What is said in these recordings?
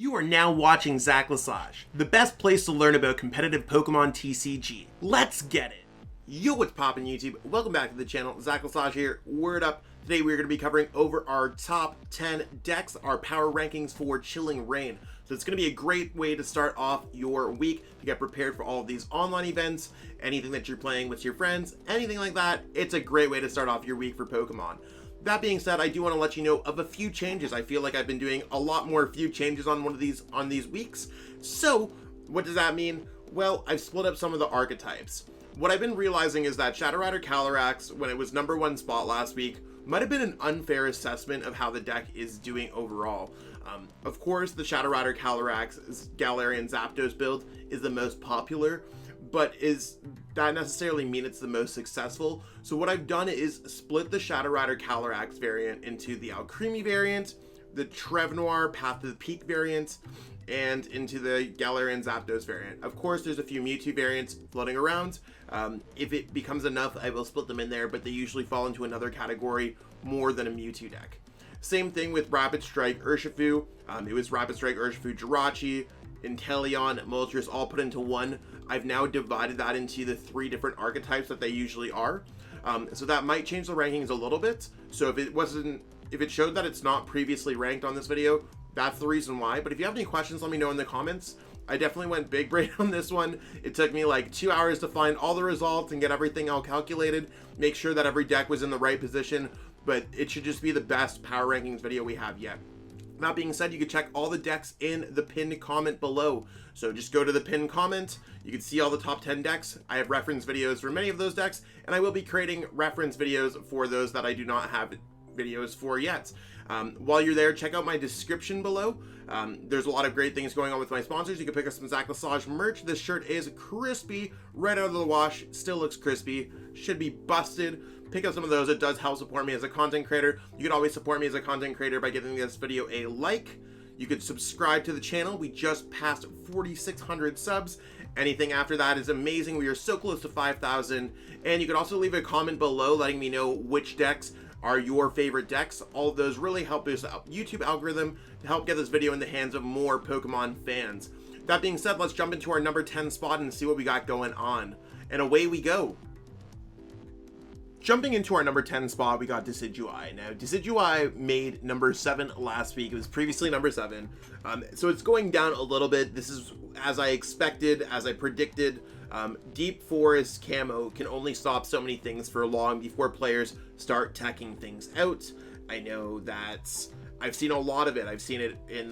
You are now watching ZACIAN, the best place to learn about competitive Pokemon TCG. Let's get it! Yo, what's poppin' YouTube? Welcome back to the channel. ZACIAN here. Word up. Today we're going to be covering over our top 10 decks, our power rankings for Chilling Reign. So it's going to be a great way to start off your week to get prepared for all of these online events, anything that you're playing with your friends, anything like that. It's a great way to start off your week for Pokemon. That being said, I do want to let you know of a few changes. I feel like I've been doing a lot more few changes on these weeks. So what does that mean? Well, I've split up some of the archetypes. What I've been realizing is that Shadow Rider Calyrex, when it was #1 spot last week, might have been an unfair assessment of how the deck is doing overall. Of course, the Shadow Rider Calyrex Galarian ZAPDOS build is the most popular, but is that necessarily mean it's the most successful? So what I've done is split the Shadow Rider Calyrex variant into the ALCREMIE variant, the Trevnoir Path to the Peak variant, and into the Galarian ZAPDOS variant. Of course, there's a few Mewtwo variants floating around. If it becomes enough, I will split them in there, but they usually fall into another category more than a Mewtwo deck. Same thing with Rapid Strike URSHIFU. It was Rapid Strike URSHIFU Jirachi, INTELEON, MOLTRES all put into one. I've now divided that into the 3 different archetypes that they usually are. So that might change the rankings a little bit. So if it showed that it's not previously ranked on this video, that's the reason why. But if you have any questions, let me know in the comments. I definitely went big brain on this one. It took me like 2 hours to find all the results and get everything all calculated, make sure that every deck was in the right position, but it should just be the best power rankings video we have yet. That being said, you can check all the decks in the pinned comment below. So just go to the pinned comment. You can see all the top 10 decks. I have reference videos for many of those decks, and I will be creating reference videos for those that I do not have videos for yet. While you're there, check out my description below. There's a lot of great things going on with my sponsors. You can pick up some ZACIAN merch. This shirt is crispy, right out of the wash, still looks crispy, should be busted. Pick up some of those. It does help support me as a content creator. You can always support me as a content creator by giving this video a like. You could subscribe to the channel. We just passed 4,600 subs. Anything after that is amazing. We are so close to 5,000. And you could also leave a comment below letting me know which decks are your favorite decks. All of those really help boost the YouTube algorithm to help get this video in the hands of more Pokemon fans. That being said, let's jump into our number 10 spot and see what we got going on. And away we go. Jumping into our number 10 spot, we got Decidueye. Now, Decidueye made number 7 last week. It was previously number 7. So it's going down a little bit. This is as I expected, as I predicted. Deep Forest Camo can only stop so many things for long before players start teching things out. I know that I've seen a lot of it. I've seen it in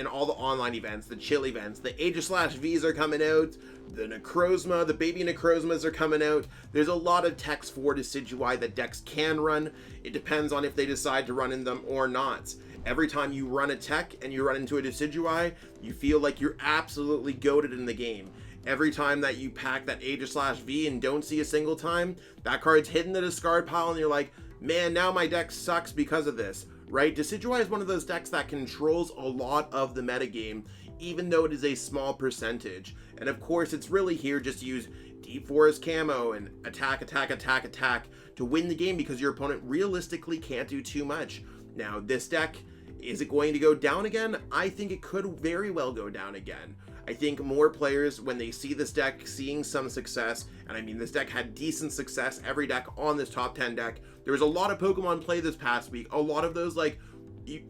all the online events, the chill events. The Aegis/Vs are coming out. The Necrozma, the baby Necrozmas are coming out. There's a lot of techs for Decidueye that decks can run. It depends on if they decide to run in them or not. Every time you run a tech and you run into a Decidueye, you feel like you're absolutely goated in the game. Every time that you pack that Aegis/V and don't see a single time, that card's hit in the discard pile and you're like, man, now my deck sucks because of this, right? Decidueye is one of those decks that controls a lot of the metagame, even though it is a small percentage. And of course, it's really here just to use Deep Forest Camo and attack, attack, attack, attack to win the game because your opponent realistically can't do too much. Now, this deck, is it going to go down again? I think it could very well go down again. I think more players, when they see this deck seeing some success, and I mean this deck had decent success, every deck on this top 10 deck, there was a lot of Pokemon play this past week. A lot of those like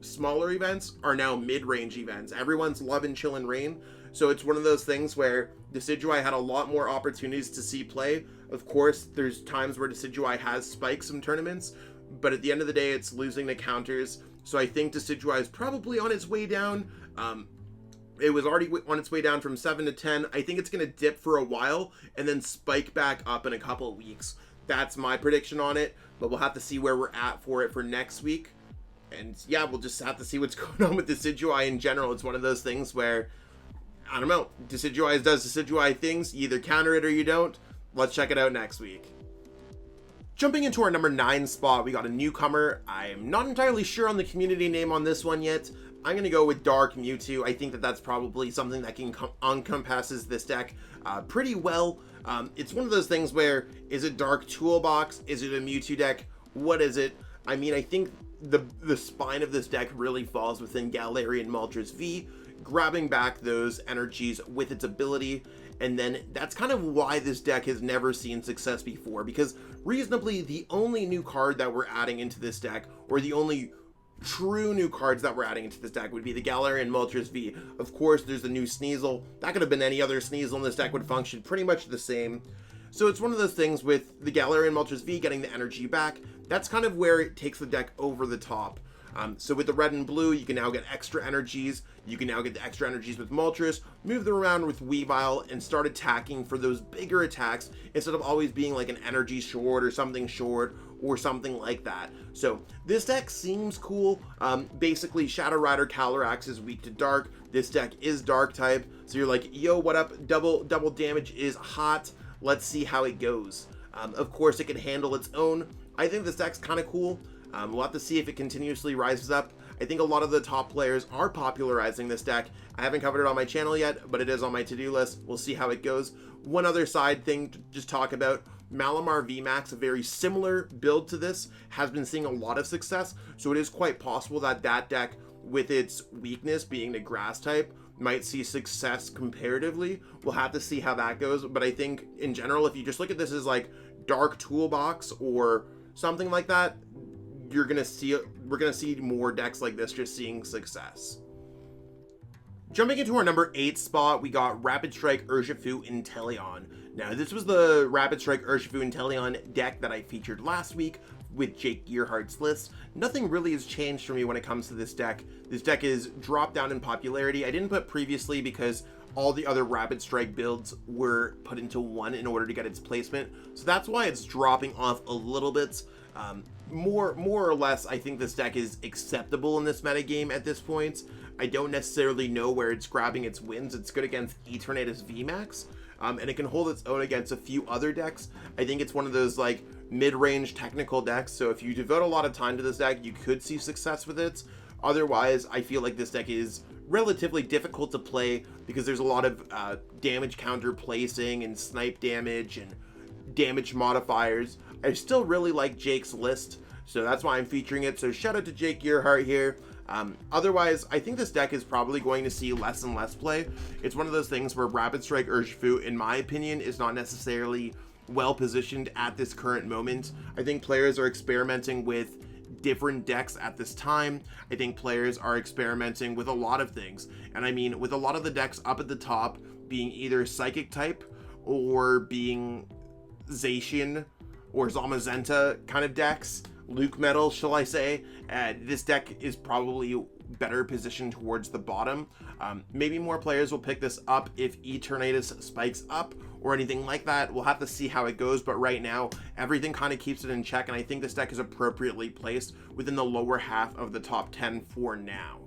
smaller events are now mid-range events. Everyone's loving Chilling Reign, so it's one of those things where Decidueye had a lot more opportunities to see play. Of course, there's times where Decidueye has spiked some tournaments, but at the end of the day, it's losing to counters. So I think Decidueye is probably on its way down. It was already on its way down from 7 to 10. I think it's going to dip for a while and then spike back up in a couple of weeks. That's my prediction on it, but we'll have to see where we're at for it for next week. And yeah, we'll just have to see what's going on with Decidueye in general. It's one of those things where, I don't know, Decidueye does Decidueye things. You either counter it or you don't. Let's check it out next week. Jumping into our number 9 spot, we got a newcomer. I'm not entirely sure on the community name on this one yet. I'm going to go with Dark Mewtwo. I think that that's probably something that can encompasses this deck pretty well. It's one of those things where, is it Dark Toolbox? Is it a Mewtwo deck? What is it? I mean, I think the spine of this deck really falls within Galarian Moltres V. grabbing back those energies with its ability. And then that's kind of why this deck has never seen success before, because reasonably the only new card that we're adding into this deck, or the only true new cards that we're adding into this deck, would be the GALAR and MOLTRES V. Of course, there's the new Sneasel. That could have been any other Sneasel in this deck, would function pretty much the same. So it's one of those things with the GALAR and MOLTRES V getting the energy back. That's kind of where it takes the deck over the top. So with the red and blue, you can now get extra energies. You can now get the extra energies with Moltres, move them around with Weavile, and start attacking for those bigger attacks instead of always being like an energy short or something like that. So this deck seems cool. Basically, Shadow Rider Calyrex is weak to dark. This deck is dark type. So you're like, yo, what up? Double damage is hot. Let's see how it goes. Of course, it can handle its own. I think this deck's kind of cool. We'll have to see if it continuously rises up. I think a lot of the top players are popularizing this deck. I haven't covered it on my channel yet, but it is on my to-do list. We'll see how it goes. One other side thing to just talk about, Malamar VMAX, a very similar build to this, has been seeing a lot of success. So it is quite possible that that deck, with its weakness being the grass type, might see success comparatively. We'll have to see how that goes. But I think in general, if you just look at this as like Dark Toolbox or something like that, we're gonna see more decks like this just seeing success. Jumping into our number 8 spot, we got Rapid Strike URSHIFU INTELEON. Now, this was the Rapid Strike URSHIFU INTELEON deck that I featured last week with Jake Gearhart's list. Nothing really has changed for me when it comes to this deck. This deck is dropped down in popularity. I didn't put previously because all the other Rapid Strike builds were put into one in order to get its placement. So that's why it's dropping off a little bit. More or less, I think this deck is acceptable in this metagame at this point. I don't necessarily know where it's grabbing its wins. It's good against Eternatus VMAX, and it can hold its own against a few other decks. I think it's one of those like mid-range technical decks, so if you devote a lot of time to this deck, you could see success with it. Otherwise, I feel like this deck is relatively difficult to play because there's a lot of damage counter placing and snipe damage and damage modifiers. I still really like Jake's list, so that's why I'm featuring it. So shout out to Jake Gearhart here. Otherwise, I think this deck is probably going to see less and less play. It's one of those things where Rapid Strike URSHIFU, in my opinion, is not necessarily well positioned at this current moment. I think players are experimenting with different decks at this time. I think players are experimenting with a lot of things. And I mean, with a lot of the decks up at the top being either Psychic type or being ZACIAN or Zamazenta kind of decks, LUCMETAL, shall I say, this deck is probably better positioned towards the bottom. Maybe more players will pick this up if Eternatus spikes up or anything like that. We'll have to see how it goes, but right now, everything kind of keeps it in check, and I think this deck is appropriately placed within the lower half of the top 10 for now.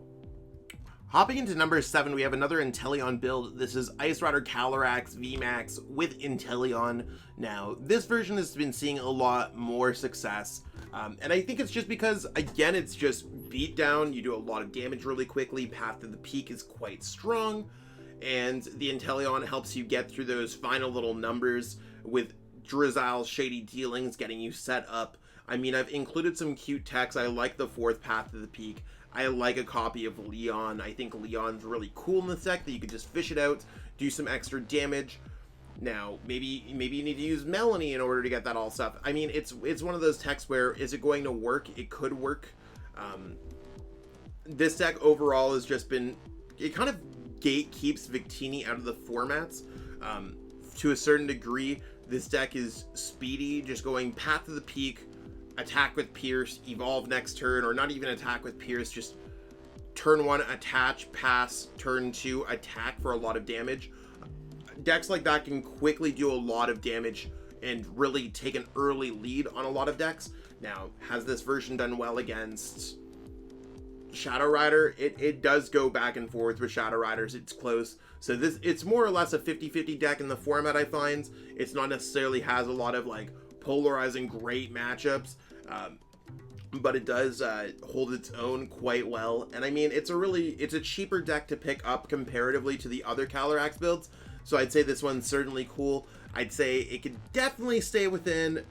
Hopping into number 7, we have another Inteleon build. This is Ice Rider Calyrex VMAX with Inteleon. Now, this version has been seeing a lot more success, and I think it's just because, again, it's just beat down. You do a lot of damage really quickly. Path to the Peak is quite strong, and the Inteleon helps you get through those final little numbers with Drizzle's Shady Dealings getting you set up. I mean, I've included some cute text. I like the 4th Path to the Peak. I like a copy of Leon. I think Leon's really cool in this deck that you could just fish it out, do some extra damage. Now, maybe you need to use Melanie in order to get that all stuff. I mean, it's one of those texts where, is it going to work? It could work. This deck overall has just been, it kind of gatekeeps Victini out of the formats. To a certain degree, this deck is speedy, just going Path to the Peak, attack with Pierce, evolve next turn, or not even attack with Pierce, just turn 1 attach, pass, turn 2 attack for a lot of damage. Decks like that can quickly do a lot of damage and really take an early lead on a lot of decks. Now, has this version done well against Shadow Rider? It does go back and forth with Shadow Riders. It's close. So it's more or less a 50-50 deck in the format, I find. It's not necessarily has a lot of like polarizing great matchups, but it does hold its own quite well. And I mean, it's a cheaper deck to pick up comparatively to the other Calyrex builds, so I'd say this one's certainly cool. I'd say it could definitely stay within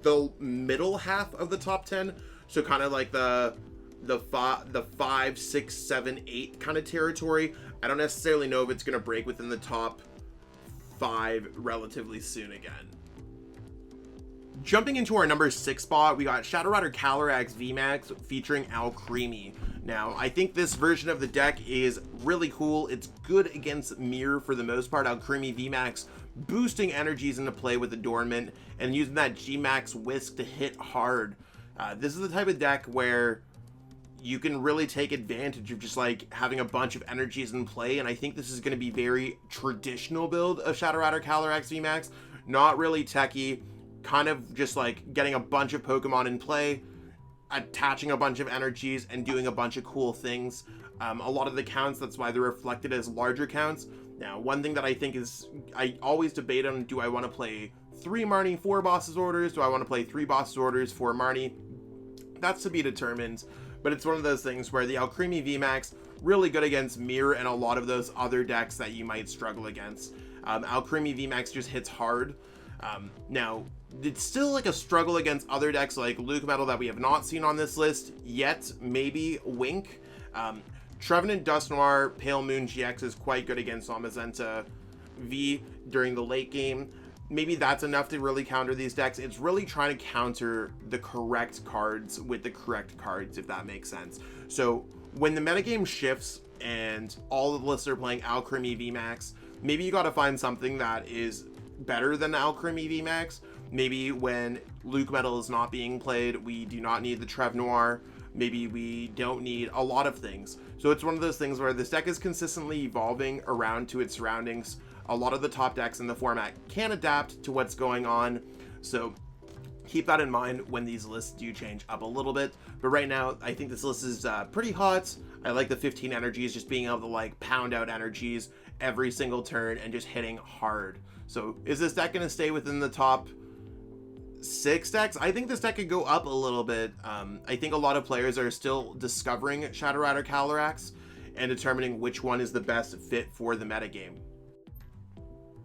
the middle half of the top 10, so kind of like the the 5, 6, 7, 8 kind of territory. I don't necessarily know if it's going to break within the top 5 relatively soon again. Jumping into our number 6 spot, we got Shadow Rider Calyrex VMAX featuring ALCREMIE. Now, I think this version of the deck is really cool. It's good against Mirror for the most part. ALCREMIE VMAX boosting energies into play with Adornment and using that Gmax Whisk to hit hard. This is the type of deck where you can really take advantage of just like having a bunch of energies in play, and I think this is going to be very traditional build of Shadow Rider Calyrex VMAX. Not really techie, kind of just like getting a bunch of Pokemon in play, attaching a bunch of energies, and doing a bunch of cool things. A lot of the counts, that's why they're reflected as larger counts. Now, one thing that I think is, I always debate on, do I want to play 3 Marnie, 4 Bosses Orders? Do I want to play 3 Bosses Orders, 4 Marnie? That's to be determined, but it's one of those things where the ALCREMIE VMAX, really good against Mirror and a lot of those other decks that you might struggle against. ALCREMIE VMAX just hits hard. Now, it's still like a struggle against other decks like LUCMETAL that we have not seen on this list yet, maybe Wink. Trevenant Dusknoir Pale Moon GX is quite good against Zamazenta V during the late game. Maybe that's enough to really counter these decks. It's really trying to counter the correct cards with the correct cards, if that makes sense. So when the metagame shifts and all the lists are playing ALCREMIE VMAX, maybe you got to find something that is better than ALCREMIE VMAX. Maybe when LUCMETAL is not being played, we do not need the Trev Noir. Maybe we don't need a lot of things. So it's one of those things where this deck is consistently evolving around to its surroundings. A lot of the top decks in the format can adapt to what's going on. So keep that in mind when these lists do change up a little bit. But right now, I think this list is pretty hot. I like the 15 energies, just being able to like pound out energies every single turn and just hitting hard. So is this deck going to stay within the top 6 decks? I think this deck could go up a little bit. I think a lot of players are still discovering Shadow Rider Calyrex and determining which one is the best fit for the metagame.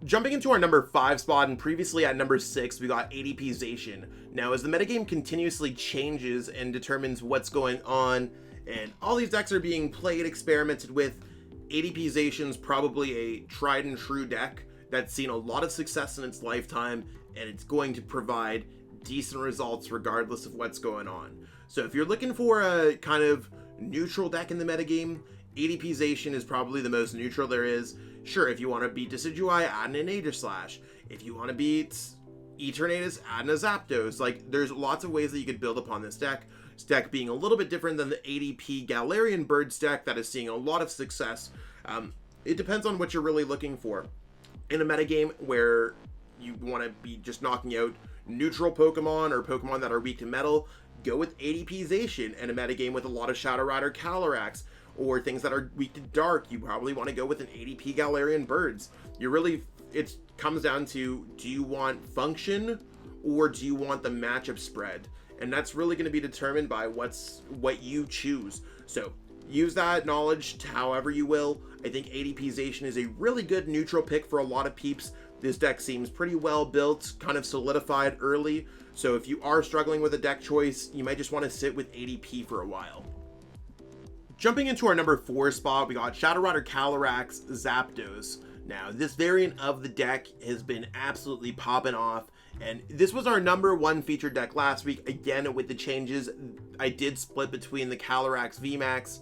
Jumping into our number 5 spot, and previously at number 6, we got ADP ZACIAN. Now, as the metagame continuously changes and determines what's going on, and all these decks are being played, experimented with, ADP ZACIAN's probably a tried and true deck that's seen a lot of success in its lifetime, and it's going to provide decent results regardless of what's going on. So if you're looking for a kind of neutral deck in the metagame, ADP ZACIAN is probably the most neutral there is. Sure, if you want to beat Decidueye, add in an Aegislash. If you want to beat Eternatus, add in a Zapdos. Like, there's lots of ways that you could build upon this deck. This deck being a little bit different than the ADP Galarian Birds deck that is seeing a lot of success. It depends on what you're really looking for. In a metagame where you want to be just knocking out neutral Pokemon or Pokemon that are weak to metal, go with ADP ZACIAN. And a metagame with a lot of Shadow Rider Calyrex or things that are weak to dark, you probably want to go with an ADP Galarian Birds. It comes down to, do you want function or do you want the matchup spread? And that's really going to be determined by what you choose. So use that knowledge to however you will. I think ADP ZACIAN is a really good neutral pick for a lot of peeps. This deck seems pretty well built, kind of solidified early. So if you are struggling with a deck choice, you might just want to sit with ADP for a while. Jumping into our number 4 spot, we got Shadow Rider Calyrex Zapdos. Now, this variant of the deck has been absolutely popping off, and this was our number 1 featured deck last week. Again, with the changes, I did split between the Calyrex VMAX,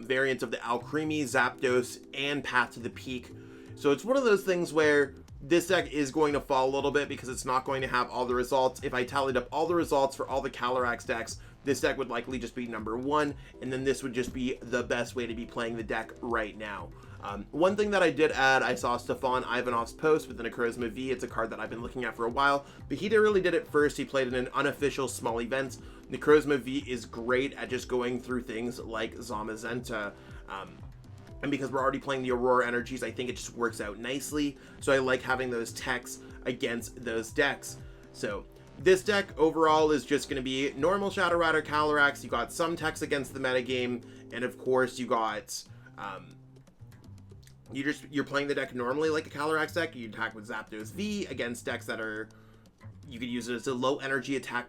variants of the ALCREMIE, Zapdos, and Path to the Peak. So it's one of those things where this deck is going to fall a little bit because it's not going to have all the results. If I tallied up all the results for all the Calyrex decks, this deck would likely just be number 1, and then this would just be the best way to be playing the deck right now. One thing that I did add, I saw Stefan Ivanov's post with the Necrozma V. It's a card that I've been looking at for a while, but he really did it first. He played in an unofficial small event. Necrozma V is great at just going through things like Zamazenta. And because we're already playing the Aurora energies, I think it just works out nicely. So I like having those techs against those decks. So this deck overall is just going to be normal Shadow Rider Calyrex. You got some techs against the metagame, and of course you got you're playing the deck normally like a Calyrex deck. You attack with Zapdos V against decks that are, you could use it as a low energy attack,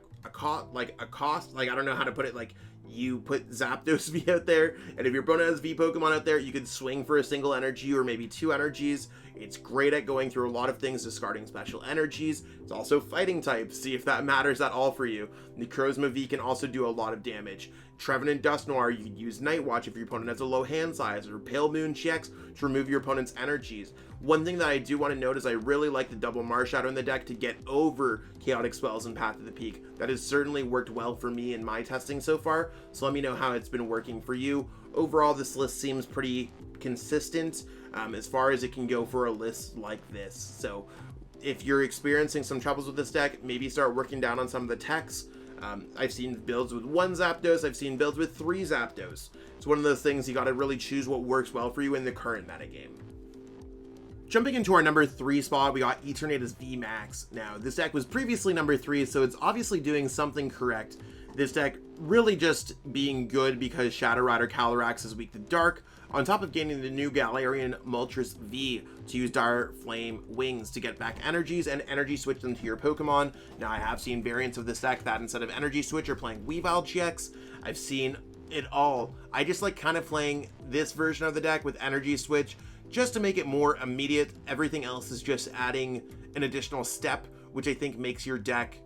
like I don't know how to put it, like you put Zapdos V out there, and if your opponent has V Pokemon out there, you could swing for a single energy or maybe 2 energies. It's great at going through a lot of things, discarding special energies. It's also fighting type, see if that matters at all for you. Necrozma V can also do a lot of damage. Trevenant Dusknoir, you could use Night Watch if your opponent has a low hand size, or Pale Moon GX to remove your opponent's energies. One thing that I do want to note is I really like the double Marshadow in the deck to get over Chaotic Spells and Path of the Peak. That has certainly worked well for me in my testing so far, so let me know how it's been working for you. Overall, this list seems pretty consistent as far as it can go for a list like this. So if you're experiencing some troubles with this deck, maybe start working down on some of the techs. I've seen builds with 1 Zapdos, I've seen builds with 3 Zapdos. It's one of those things you got to really choose what works well for you in the current metagame. Jumping into our number 3 spot, we got Eternatus VMAX. Now, this deck was previously number 3, so it's obviously doing something correct. This deck really just being good because Shadow Rider Calyrex is weak to Dark, on top of gaining the new Galarian MOLTRES V to use Dire Flame Wings to get back energies and energy switch them to your Pokemon. Now, I have seen variants of this deck that instead of energy switch are playing Weavile GX. I've seen it all. I just like kind of playing this version of the deck with energy switch just to make it more immediate. Everything else is just adding an additional step, which I think makes your deck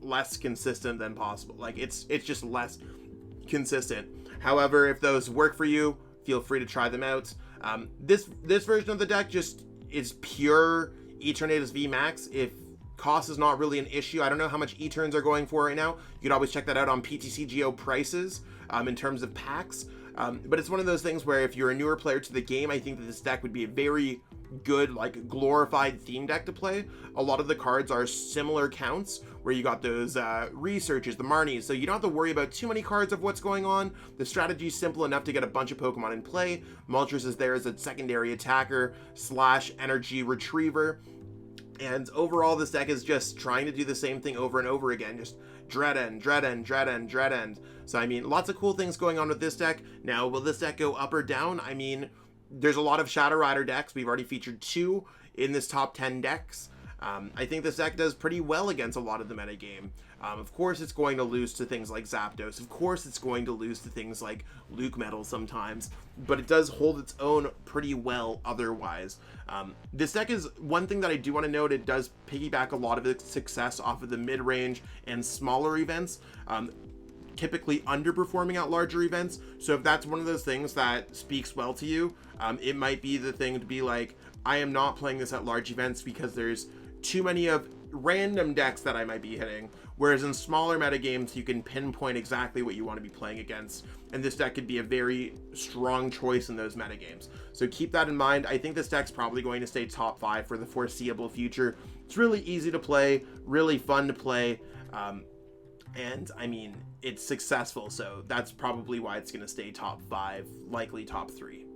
less consistent than possible. Like it's just less consistent. However, if those work for you, feel free to try them out. This version of the deck just is pure Eternatus VMAX. If cost is not really an issue, I don't know how much E-turns are going for right now. You could always check that out on PTCGO prices in terms of packs. But it's one of those things where if you're a newer player to the game, I think that this deck would be a very good, like, glorified theme deck to play. A lot of the cards are similar counts, where you got those researches, the Marnies, so you don't have to worry about too many cards of what's going on. The strategy is simple enough to get a bunch of Pokemon in play. Moltres is there as a secondary attacker / energy retriever. And overall, this deck is just trying to do the same thing over and over again, just dread end. So, I mean, lots of cool things going on with this deck. Now, will this deck go up or down? I mean, there's a lot of Shadow Rider decks. We've already featured 2 in this top 10 decks. I think this deck does pretty well against a lot of the metagame. Of course, it's going to lose to things like Zapdos. Of course, it's going to lose to things like LUCMETAL sometimes, but it does hold its own pretty well otherwise. This deck is one thing that I do want to note. It does piggyback a lot of its success off of the mid-range and smaller events, typically underperforming at larger events. So if that's one of those things that speaks well to you, it might be the thing to be like, I am not playing this at large events because there's too many of random decks that I might be hitting, whereas in smaller metagames you can pinpoint exactly what you want to be playing against, and this deck could be a very strong choice in those metagames. So keep that in mind. I think this deck's probably going to stay top 5 for the foreseeable future. It's really easy to play, really fun to play, and I mean, it's successful, so that's probably why it's going to stay top 5, likely top 3.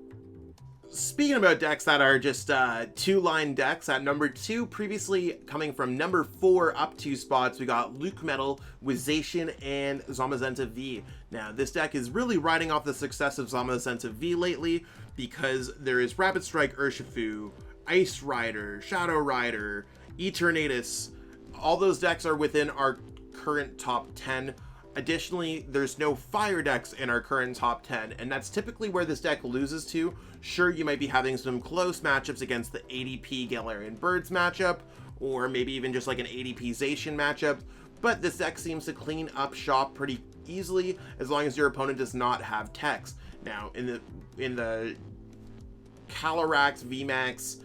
Speaking about decks that are just 2-line decks, at number 2, previously coming from number 4 up 2 spots, we got LUCMETAL with ZACIAN and Zamazenta V. Now, this deck is really riding off the success of Zamazenta V lately because there is Rapid Strike URSHIFU, Ice Rider, Shadow Rider, Eternatus. All those decks are within our current top 10. Additionally, there's no fire decks in our current top 10, and that's typically where this deck loses to. Sure, you might be having some close matchups against the ADP Galarian Birds matchup, or maybe even just like an ADP ZACIAN matchup, but this deck seems to clean up shop pretty easily as long as your opponent does not have techs. Now, in the Calyrex VMAX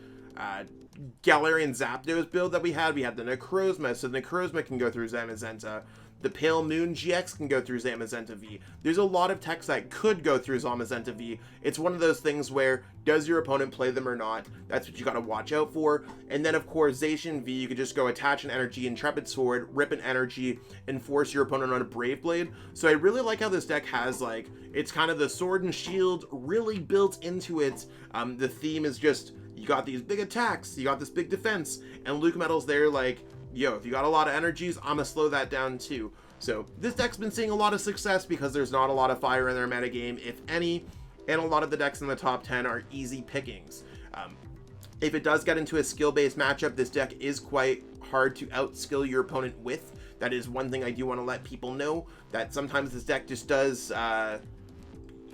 Galarian Zapdos build that we had the Necrozma, so the Necrozma can go through Zamazenta. The Pale Moon GX can go through Zamazenta V. There's a lot of techs that could go through Zamazenta V. It's one of those things where, does your opponent play them or not? That's what you gotta watch out for. And then, of course, ZACIAN V, you could just go attach an energy, Intrepid Sword, rip an energy, and force your opponent on a Brave Blade. So I really like how this deck has, like, it's kind of the sword and shield really built into it. The theme is just, you got these big attacks, you got this big defense, and LUCMETAL's there like, yo, if you got a lot of energies, I'm gonna slow that down too. So this deck's been seeing a lot of success because there's not a lot of fire in their metagame, if any, and a lot of the decks in the top 10 are easy pickings. If it does get into a skill-based matchup, this deck is quite hard to outskill your opponent with, That is one thing I do want to let people know, that sometimes this deck just does,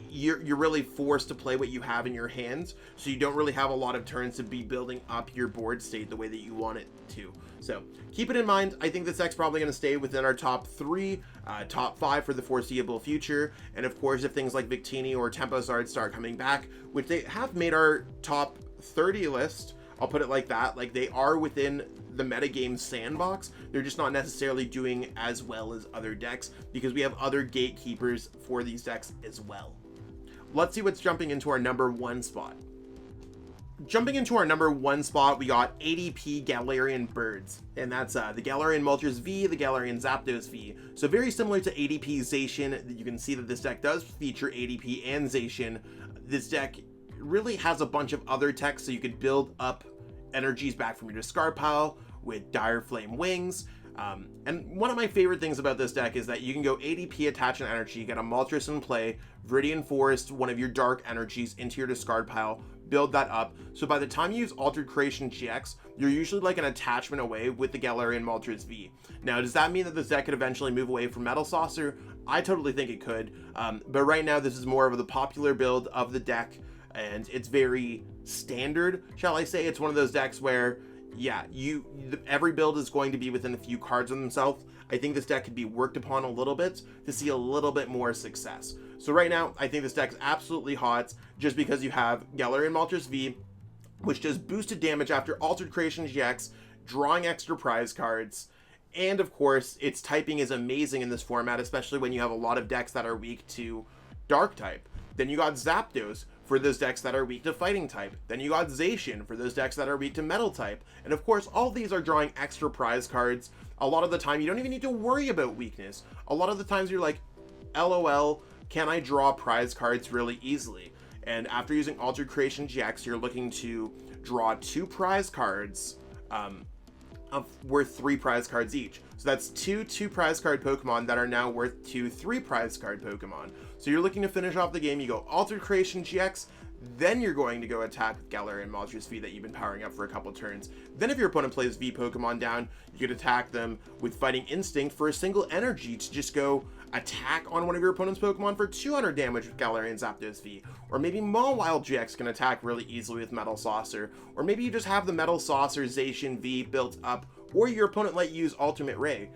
you're really forced to play what you have in your hands, so you don't really have a lot of turns to be building up your board state the way that you want it to. So keep it in mind. I think this deck's probably going to stay within our top 3, top 5 for the foreseeable future. And of course, if things like Victini or Temposard start coming back, which they have made our top 30 list, I'll put it like that, like they are within the metagame sandbox. They're just not necessarily doing as well as other decks because we have other gatekeepers for these decks as well. Let's see what's jumping into our number 1 spot. Jumping into our number 1 spot, we got ADP Galarian Birds, and that's the Galarian MOLTRES V, the Galarian ZAPDOS V. So very similar to ADP ZACIAN, you can see that this deck does feature ADP and ZACIAN. This deck really has a bunch of other techs, so you could build up energies back from your discard pile with Dire Flame Wings. And one of my favorite things about this deck is that you can go ADP, attach an energy, get a Moltres in play, Viridian Forest, one of your dark energies into your discard pile, build that up. So by the time you use Altered Creation GX, you're usually like an attachment away with the Galarian Moltres V. Now, does that mean that this deck could eventually move away from Metal Saucer? I totally think it could, but right now this is more of the popular build of the deck, and it's very standard, shall I say. It's one of those decks where, yeah, every build is going to be within a few cards of themselves. I think this deck could be worked upon a little bit to see a little bit more success. So right now, I think this deck's absolutely hot just because you have Galarian Moltres V, which does boosted damage after Altered Creation GX, drawing extra prize cards, and of course, its typing is amazing in this format, especially when you have a lot of decks that are weak to Dark type. Then you got ZAPDOS for those decks that are weak to Fighting type. Then you got ZACIAN for those decks that are weak to Metal type. And of course, all these are drawing extra prize cards. A lot of the time, you don't even need to worry about weakness. A lot of the times you're like, LOL, can I draw prize cards really easily? And after using Altered Creation GX, you're looking to draw 2 prize cards worth 3 prize cards each. So that's 2 prize card Pokemon that are now worth 2 3 prize card Pokemon. So you're looking to finish off the game, you go Altered Creation GX, then you're going to go attack with Galarian Moltres V that you've been powering up for a couple turns. Then if your opponent plays V Pokemon down, you could attack them with Fighting Instinct for a single energy to just go attack on one of your opponent's Pokemon for 200 damage with Galarian ZAPDOS V. Or maybe Mawile GX can attack really easily with Metal Saucer. Or maybe you just have the Metal Saucer ZACIAN V built up, or your opponent let you use Ultimate Ray.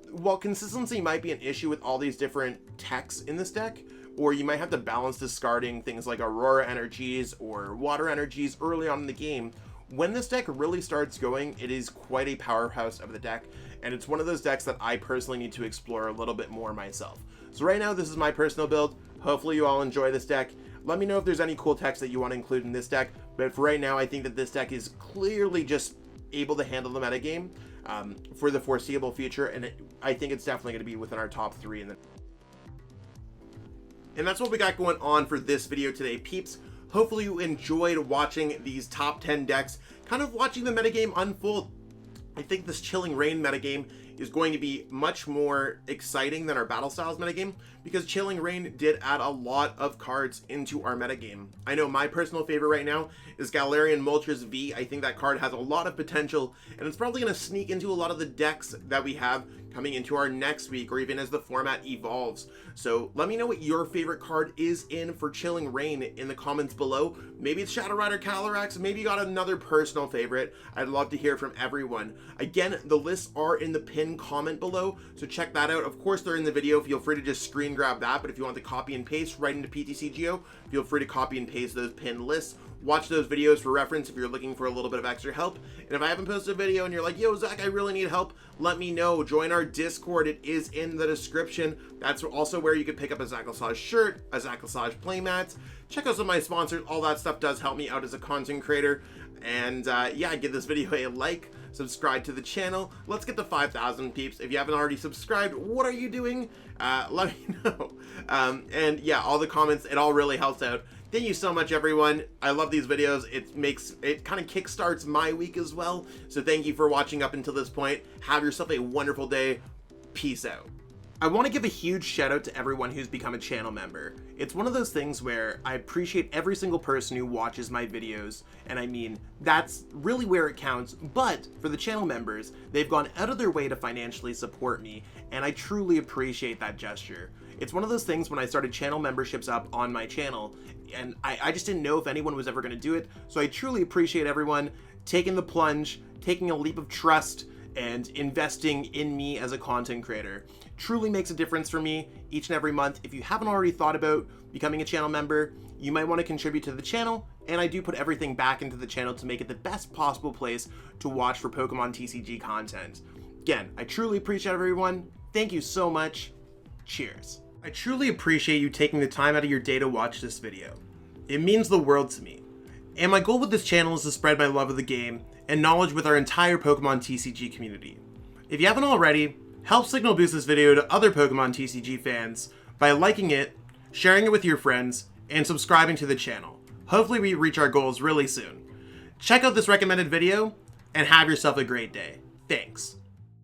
While consistency might be an issue with all these different techs in this deck, or you might have to balance discarding things like Aurora energies or Water energies early on in the game, when this deck really starts going, it is quite a powerhouse of the deck, and it's one of those decks that I personally need to explore a little bit more myself. So right now, this is my personal build. Hopefully you all enjoy this deck. Let me know if there's any cool techs that you want to include in this deck, but for right now, I think that this deck is clearly just able to handle the metagame for the foreseeable future, and I think it's definitely going to be within our top 3 in the... And that's what we got going on for this video today, peeps. Hopefully you enjoyed watching these top 10 decks, kind of watching the metagame unfold. I think this Chilling Reign metagame is going to be much more exciting than our Battle Styles metagame, because Chilling Reign did add a lot of cards into our metagame. I know my personal favorite right now is Galarian Moltres V. I think that card has a lot of potential, and it's probably going to sneak into a lot of the decks that we have coming into our next week, or even as the format evolves. So let me know what your favorite card is in for Chilling Reign in the comments below. Maybe it's Shadow Rider Calyrex, maybe you got another personal favorite. I'd love to hear from everyone. Again, the lists are in the pinned comment below, so check that out. Of course, they're in the video. Feel free to just screen grab that, but if you want to copy and paste right into PTCGO, feel free to copy and paste those pinned lists. Watch those videos for reference if you're looking for a little bit of extra help. And if I haven't posted a video and you're like, yo, Zach, I really need help, let me know. Join our Discord. It is in the description. That's also where you can pick up a ZACIAN shirt, a ZACIAN playmat. Check out some of my sponsors. All that stuff does help me out as a content creator. And yeah, give this video a like, subscribe to the channel. Let's get to 5,000 peeps. If you haven't already subscribed, what are you doing? Let me know. And yeah, all the comments, it all really helps out. Thank you so much, everyone. I love these videos. It kind of kickstarts my week as well. So thank you for watching up until this point. Have yourself a wonderful day. Peace out. I want to give a huge shout out to everyone who's become a channel member. It's one of those things where I appreciate every single person who watches my videos, and I mean, that's really where it counts, but for the channel members, they've gone out of their way to financially support me, and I truly appreciate that gesture. It's one of those things when I started channel memberships up on my channel, and I just didn't know if anyone was ever going to do it, so I truly appreciate everyone taking the plunge, taking a leap of trust, and investing in me as a content creator. Truly makes a difference for me each and every month. If you haven't already thought about becoming a channel member, you might want to contribute to the channel, and I do put everything back into the channel to make it the best possible place to watch for Pokemon TCG content. Again, I truly appreciate everyone. Thank you so much. Cheers. I truly appreciate you taking the time out of your day to watch this video. It means the world to me. And my goal with this channel is to spread my love of the game and knowledge with our entire Pokemon TCG community. If you haven't already, help signal boost this video to other Pokemon TCG fans by liking it, sharing it with your friends, and subscribing to the channel. Hopefully we reach our goals really soon. Check out this recommended video, and have yourself a great day. Thanks.